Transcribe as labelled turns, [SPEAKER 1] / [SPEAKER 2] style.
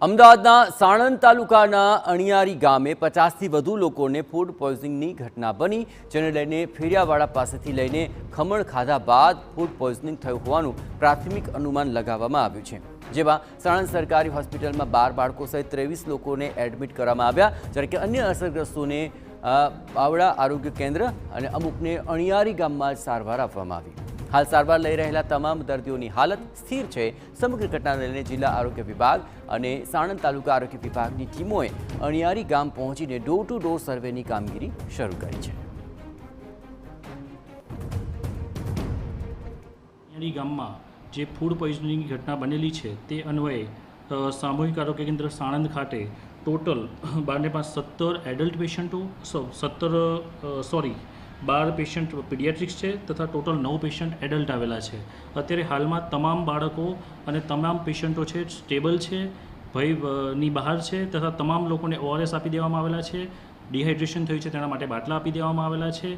[SPEAKER 1] અમદાવાદના સાણંદ તાલુકાના અણિયારી ગામે 50થી વધુ લોકોને ફૂડ પોઈઝનિંગની ઘટના બની, જેને લઈને ફેરિયાવાળા પાસેથી લઈને ખમણ ખાધા બાદ ફૂડ પોઈઝનિંગ થયું હોવાનું પ્રાથમિક અનુમાન લગાવવામાં આવ્યું છે। જેમાં સાણંદ સરકારી હોસ્પિટલમાં 12 બાળકો સહિત 23 લોકોને એડમિટ કરવામાં આવ્યા, જ્યારે કે અન્ય અસરગ્રસ્તોને બાવળા આરોગ્ય કેન્દ્ર અને અમુકને અણિયારી ગામમાં જ સારવાર આપવામાં આવી। हाल सारवार लई रहेला तमाम दर्दीओनी हालत स्थिर है। समग्र घटनाने लईने जिल्ला आरोग्य विभाग और साणंद तालुका आरोग्य विभागनी टीमोए अणियारी गाम पहोंचीने डोर टू डोर सर्वेनी कामगीरी शरू करी है।
[SPEAKER 2] अणियारी गाममां जे फूड पॉइजनिंग घटना बनेली है ते अन्वये सामूहिक आरोग्य केन्द्र साणंद खाते टोटल 17 एडल्ट पेशंटों 12 पेशंट पीडियाट्रिक्स है तथा टोटल 9 पेशंट एडल्ट आवेला है। अत्यारे हाल में तमाम बाळको अने तमाम पेशंटों है स्टेबल है, भयनी बहार है तथा तमाम लोगों ने ORS आपी देवामां आवेला है। डिहाइड्रेशन थयुं छे तेना माटे बाटला आपी देवामां आवेला है।